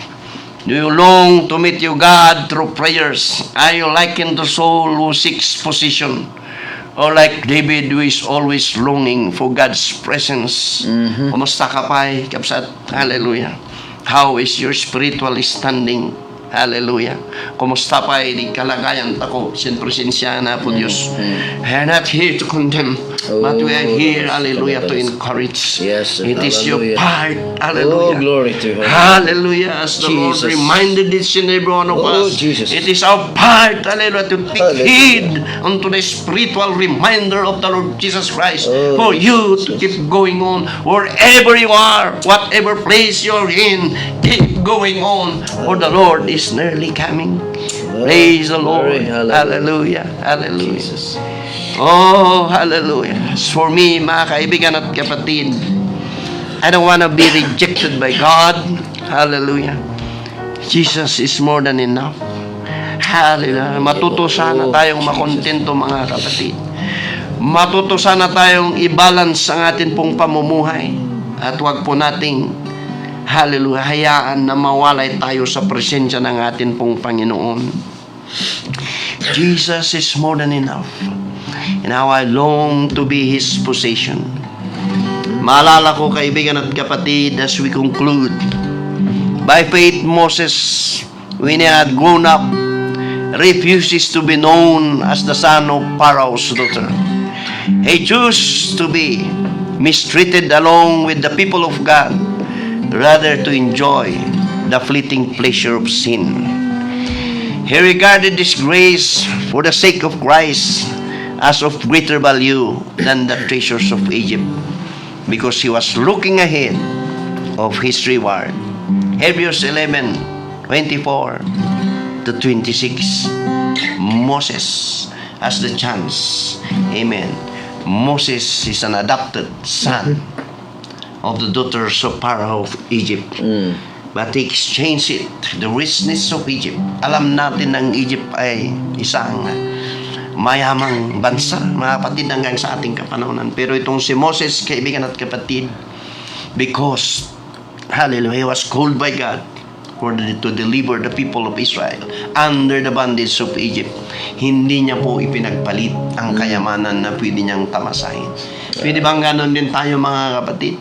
Do you long to meet your God through prayers? Are you likened to Saul who seeks position? Or like David who is always longing for God's presence? Kumusta ka pa, kapsat? Hallelujah. How is your spiritual standing? Hallelujah. Kumusta pa di kalagayan tako sin presensya na po Diyos. We are not here to condemn, but we are here, hallelujah, to encourage. Yes, it is your hallelujah. part, Oh, hallelujah. glory to Him. Hallelujah. As the Lord Jesus. reminded each and every one of Oh, us, Jesus. it is our part, hallelujah, to take Hallelujah. heed unto the spiritual reminder of the Lord Jesus Christ Oh, for you to keep going on wherever you are, whatever place you're in, keep going on, for the Lord is nearly coming. Praise the Lord. Glory, Hallelujah. Hallelujah. Jesus. Oh, hallelujah. As for me, mga kaibigan at kapatid, I don't want to be rejected by God. Hallelujah. Jesus is more than enough. Hallelujah. Matuto sana tayong makontento, mga kapatid. Matuto sana tayong i-balance ang atin pong pamumuhay. At wag po nating, hallelujah, hayaan na mawalay tayo sa presensya ng atin pong Panginoon. Jesus is more than enough. And how I long to be His possession. Maalala ko, kaibigan at kapatid, as we conclude, by faith, Moses, when he had grown up, refuses to be known as the son of Pharaoh's daughter. He chose to be mistreated along with the people of God, rather to enjoy the fleeting pleasure of sin. He regarded this grace for the sake of Christ as of greater value than the treasures of Egypt, because he was looking ahead of his reward. Hebrews 11:24 to 26. Moses has the chance. Amen. Moses is an adopted son of the daughters of Pharaoh of Egypt. But he exchanged it, the richness of Egypt. Alam natin ang Egypt ay isang mayamang bansa, mga kapatid, hanggang sa ating kapanahonan. Pero itong si Moses, kaibigan at kapatid, because, hallelujah, he was called by God to deliver the people of Israel under the bondage of Egypt. Hindi niya po ipinagpalit ang kayamanan na pwede niyang tamasahin. Pwede bang ganon din tayo, mga kapatid?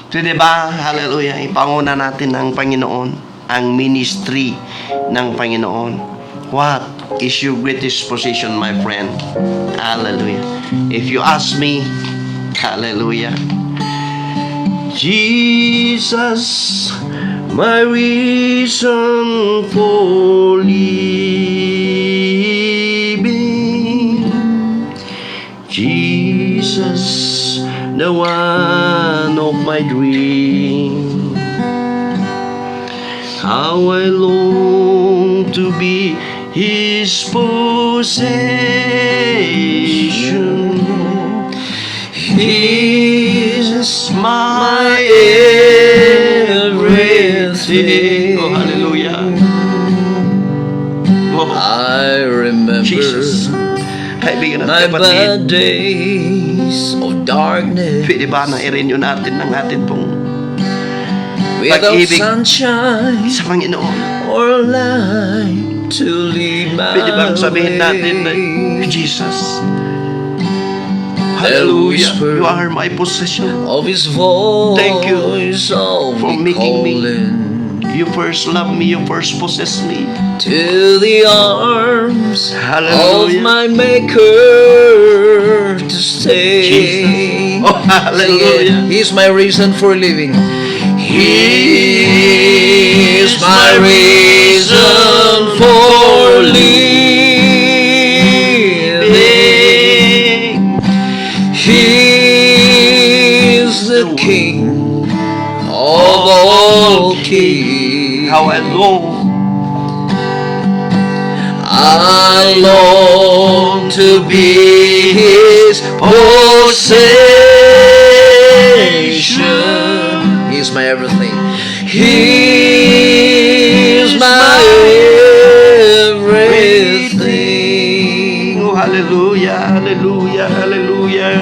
Pwede ba, hallelujah, ipanguna natin ang Panginoon, ang ministry ng Panginoon? What is your greatest position, my friend? Hallelujah. If you ask me, hallelujah, Jesus, my reason for living, Jesus, the one of my dream. How I long to be His possession. He is my everything. Oh, hallelujah. Oh, I remember Jesus. Kaibigan my at kapatid, bad days of darkness, pwede ba na i-renew natin ng atin pong without pag-ibig sunshine sa Panginoon? or light to lead my Pwede bang sabihin natin na, way. Jesus, hallelujah, whisper you are my possession. Of His voice, Thank you for for making me calling. You first love me, you first possess me. to the arms Hallelujah. of my Maker to stay. Jesus. Oh, hallelujah. He's my reason for living. He is my reason for living. He is the King of all kings. How I long. I long to be His possession. He's my everything. He's my everything. Oh, hallelujah, hallelujah, hallelujah.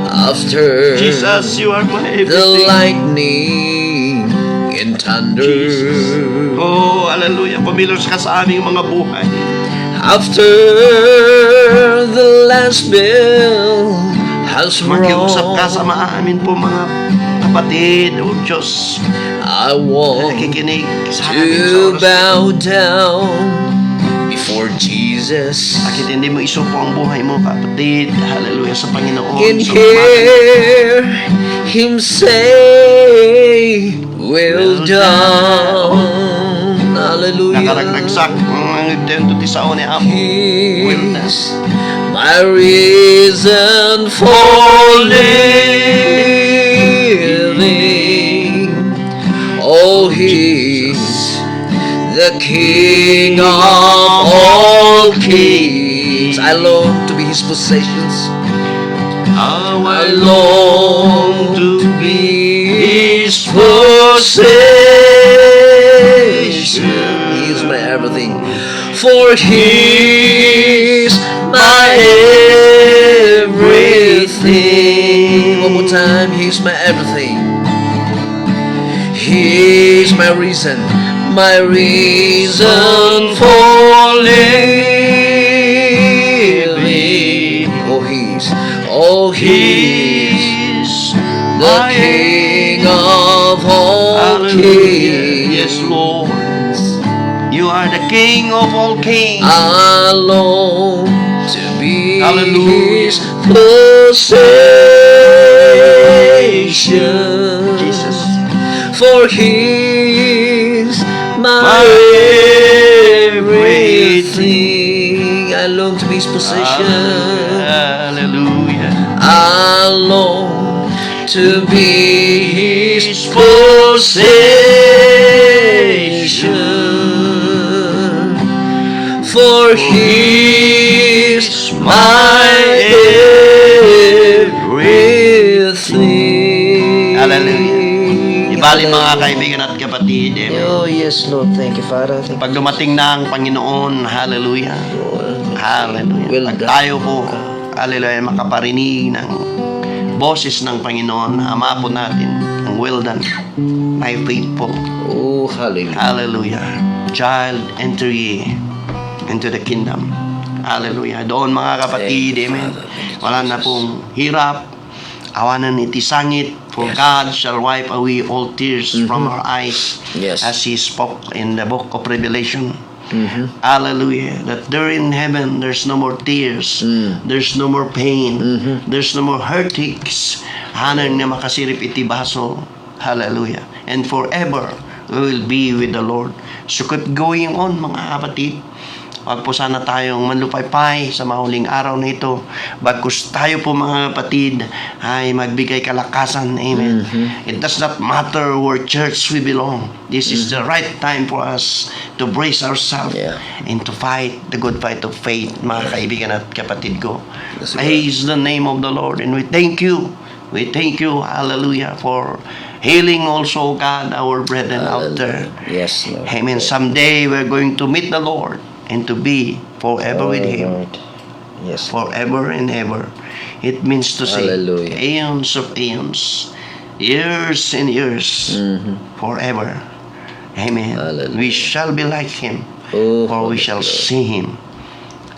After Jesus, you are my the everything. lightning and thunder, Jesus. Oh, hallelujah. Pumilos ka sa aming mga buhay. after the last bell has Makiusap ka sa rung, amin po mga kapatid, o Diyos, I na want nakikinig sa amin sa to oras. bow down before Jesus Bakit hindi mo isupo ang buhay mo, kapatid? Hallelujah sa Panginoon. and Sa umaga. hear Him say, well Well done. Hallelujah. Nakaragdagsak ang nagtento ti sao ni Amo. Well done. He's my reason for living. Oh, He's the King of all kings. I long to be His possessions. How I long to be His possession. He is my everything. For He is my everything. One more time. He is my everything. He is my reason for living. Oh, He's the King of all Hallelujah. Yes, kings. Lord. You are the King of all kings. I long to be Hallelujah. His possession. Jesus. For He's my everything. I long to be His possession. Hallelujah. I long to be His possession. For He's my everything. Hallelujah. Ibali mga kaibigan at kapatid. Amen. Oh, yes, Lord. Thank you, Father. Thank Pag dumating na ang Panginoon, hallelujah. you. Hallelujah. Well Pag done. tayo po, hallelujah, makaparinig ng boses ng Panginoon, ama po natin, ang well done, my faithful. Oh, hallelujah. Hallelujah. Child, enter ye into the kingdom. Hallelujah. Doon mga kapatid, Thank you, amen. Father. Wala na pong hirap, awanan iti sangit, for Yes. God shall wipe away all tears from our eyes, Yes. as He spoke in the book of Revelation. Mm-hmm. Hallelujah. That there in heaven, there's no more tears. There's no more pain. There's no more heartaches. Hanan nga makasirip iti baso. Hallelujah. And forever, we will be with the Lord. So keep going on, mga kapatid. Wag po sana tayong manlupaypay sa mahuling araw na ito. Bagkus tayo po mga kapatid ay magbigay kalakasan. Amen. It does not matter where church we belong. This is the right time for us to brace ourselves Yeah. and to fight the good fight of faith, mga kaibigan at kapatid ko. That's right. Praise the name of the Lord, and we thank you. We thank you, hallelujah, for healing also, God, our brethren out there. Yes, Lord. Amen. Someday we're going to meet the Lord and to be forever with Him. Lord. Yes. Forever and ever. It means to say, Hallelujah. aeons of aeons, years and years, forever. Amen. Hallelujah. We shall be like Him, Oh, for we shall Lord. see Him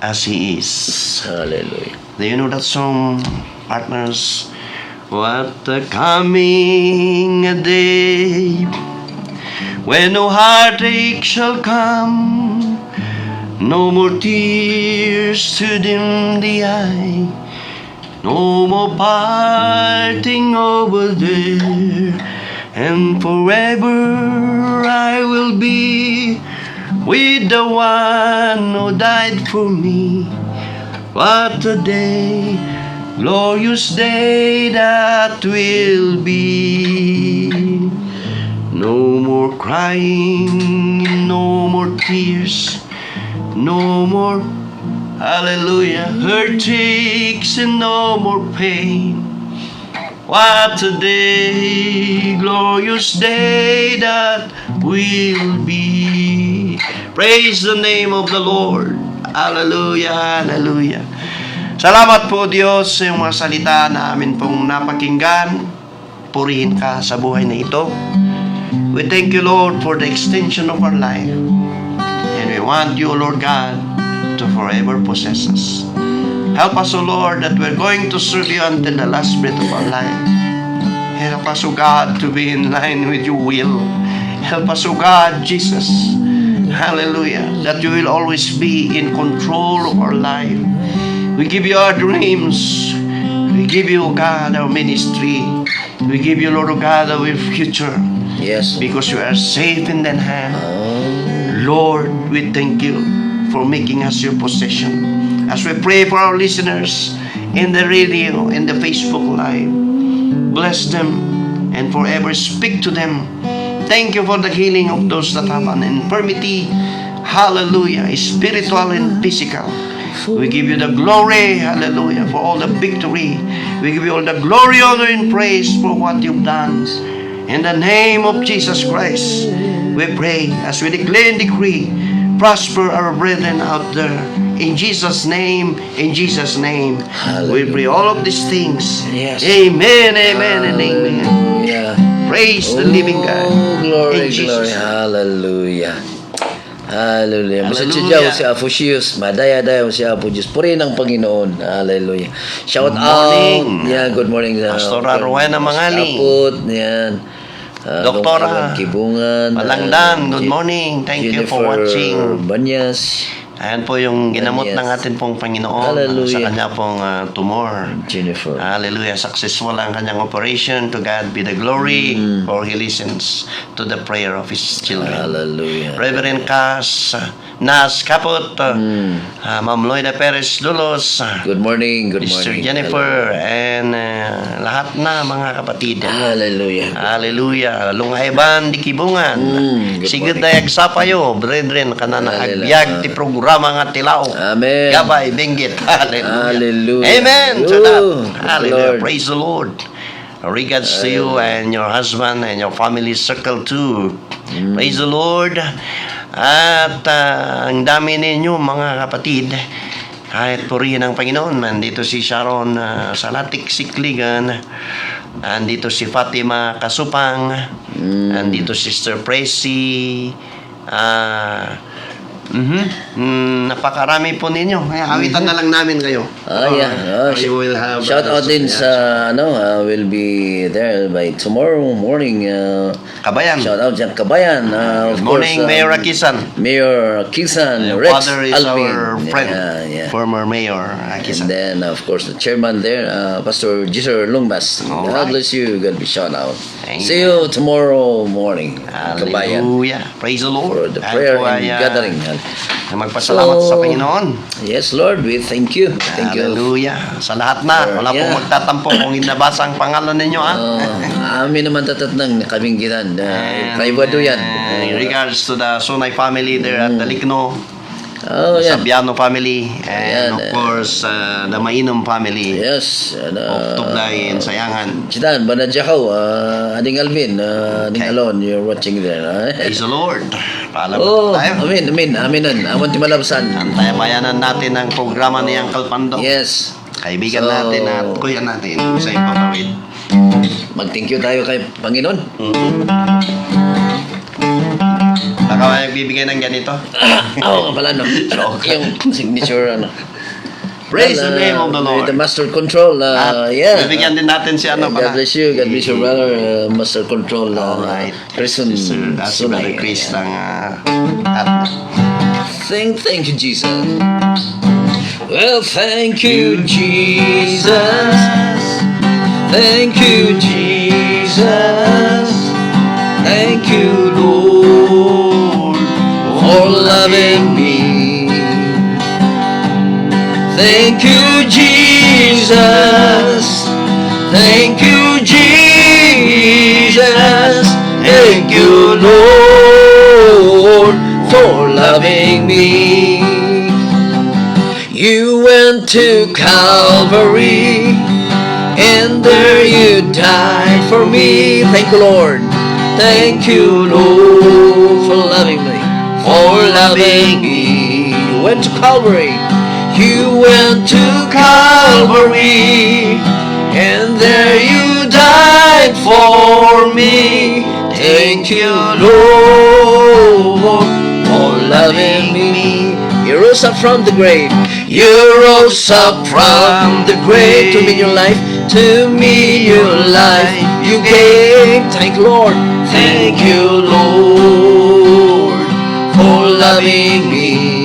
as He is. Hallelujah. Do you know that song, partners? What a coming day when no heartache shall come, no more tears to dim the eye, no more parting over there, and forever I will be with the one who died for me. What a day, glorious day that will be. No more crying, no more tears, no more, hallelujah, heartaches and no more pain. What a day, glorious day that will be. Praise the name of the Lord. Hallelujah, hallelujah. Salamat po Diyos sa iyong mga salita na amin pong napakinggan. Purihin ka sa buhay na ito. We thank you, Lord, for the extension of our life. And we want you, Lord God, to forever possess us. Help us, O Lord, that we're going to serve you until the last breath of our life. Help us, O God, to be in line with your will. Help us, O God, Jesus. Hallelujah. That you will always be in control of our life. We give you our dreams. We give you, O God, our ministry. We give you, Lord, O God, our future. Yes. Because you are safe in that hand. Lord, we thank you for making us your possession. As we pray for our listeners in the radio, in the Facebook Live, bless them and forever speak to them. Thank you for the healing of those that have an infirmity. Hallelujah, spiritual and physical. We give you the glory, hallelujah, for all the victory. We give you all the glory, honor, and praise for what you've done. In the name of Jesus Christ, we pray as we declare and decree, prosper our brethren out there. In Jesus' name, in Jesus' name, we pray all of these things. Yes. Amen, amen, and amen. Hallelujah. Praise the living God. Oh, glory, In Jesus' glory. name. Hallelujah. Hallelujah. Masatsadya Hallelujah. ko si Aphosius. Madaya-daya ko si Aphosius. Purihin ang Panginoon. Hallelujah. Shout Good morning. out. Yan, good morning. Pastora Rowena Mangali. Kaput. Yan. Doktora Kibungan. Palangdan, good morning. Thank you for watching. Banyas. Ayan po yung ginamot Yes. ng atin pong Panginoon Hallelujah. sa kanya pong tumor. Jennifer. Hallelujah. Successful ang kanyang operation. To God be the glory for He listens to the prayer of His children. Hallelujah. Reverend Cas Nas Kaput, Ma'am Loida Perez Dulos, Good morning. Good Sister morning. Jennifer, and lahat na mga kapatid. Hallelujah. Hallelujah. Lungayban di kibungan. Good Sigud morning. dayag sapayo, brethren, kanana Hallelujah. agbyag ti programa nga tilaw. Amen. Gabay benggit. Hallelujah. Hallelujah. Amen to Oh, that. Hallelujah. Lord. Praise the Lord. Regards to you and your husband and your family circle too. Praise the Lord. At ang dami ninyo mga kapatid, kahit purihin ang Panginoon. Nandito si Sharon Salatik Sikligan. Nandito si Fatima Kasupang. Nandito si Sister Presi. Napakarami po ninyo. Kaya awitan na lang namin kayo. Yeah. We will have Shout out din sa will be there by tomorrow morning. Kabayan. Shout out dyan Kabayan. Of Good morning, course, Mayor Akisan. Mayor Kisan, Your Rex father is Alvin. our friend, Yeah. former Mayor And Akisan. then, of course, the chairman there, Pastor Gisor Lungbas. All God right. bless you. God be shout out. Thank See you tomorrow morning. Kabayan. Hallelujah. Praise the Lord. For the Tayo prayer po and ay, gathering. na magpasalamat So, sa Panginoon. Yes, Lord, we thank you. Thank you. Hallelujah. Sa lahat na. Wala Yeah. pong magtatampo kung inabasa ang pangalan ninyo. Amin naman tatatnang kabinggitan. And, Privado yan. in regards to the Sunay family there at Dalikno, Oh, the yan. Sabiano family, and Yan, of course, the Mainom family Yes. of Tublay and Sayangan. Sitan, Banadjakaw, Ading Alvin, Ading Okay. Alon, you're watching there. Praise the Lord. Paalam Oh, tayo. amin, amin, aminan. Awan ti malabsan. Antayabayanan natin ang programa ni Uncle Pando. Yes. Kaibigan So, natin at kuya natin sa ipapawid. Mag-thank you tayo kay Panginoon. Baka may nagbibigay ng ganito. Oo, pala no. Joke. Yung signature, ano. Praise the name of the Lord. The Master Control. At Yeah. bibigyan din natin si ano God pala. bless you. God bless you, brother. Master Control. Alright. Person. Si Brother Chris ng at Thank you, Jesus. Well, thank you, Jesus. Thank you, Jesus. Thank you, Lord, for loving me. Thank you, Jesus. Thank you, Jesus. Thank you, Lord, for loving me. You went to Calvary, and there you died for me. Thank you, Lord. Thank you, Lord, for loving me. For loving me. You went to Calvary. You went to Calvary, and there you died for me. Thank you, Lord, for loving me. You rose up from the grave. You rose up from the grave to mean your life. To me, your life you gave. Thank you, Lord. Thank you, Lord, for loving me.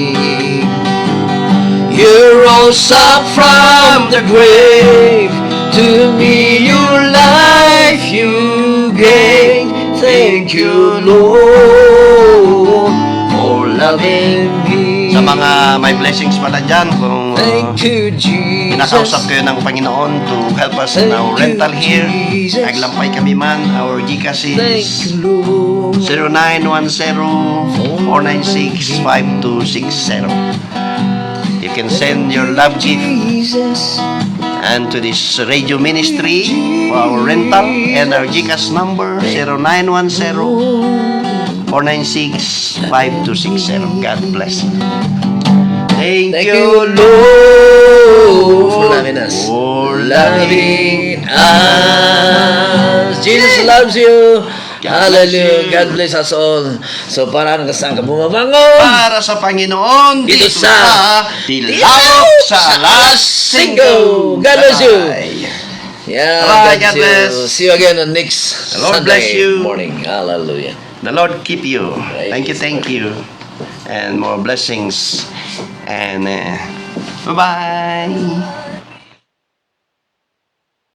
You rose up from the grave. To me, your life you gave. Thank you, Lord, for loving me. sa mga may blessings pala dyan kung Thank you, Jesus. kinakausap kayo ng Panginoon to help us in our rental here. Naglampay kami man. Our Gcash Thank is you, Lord. 0910-496-5260. You can send your love gift Jesus. and to this radio ministry for our rental and our Gcash number 0910-496-5260. God bless. Thank Thank you, you, Lord, Lord, for loving us. for Loving us. Jesus loves you. Hallelujah. God bless us all. So, para saan ka bumabangon? para sa Panginoon Dito sa Dilawok sa Alas 5. God bless you. Bye-bye. Yeah, Bye, God God bless you. bless. See you again on next The Lord Sunday bless you. morning. Hallelujah. The Lord keep you. Praise Thank you. And more blessings. And bye-bye.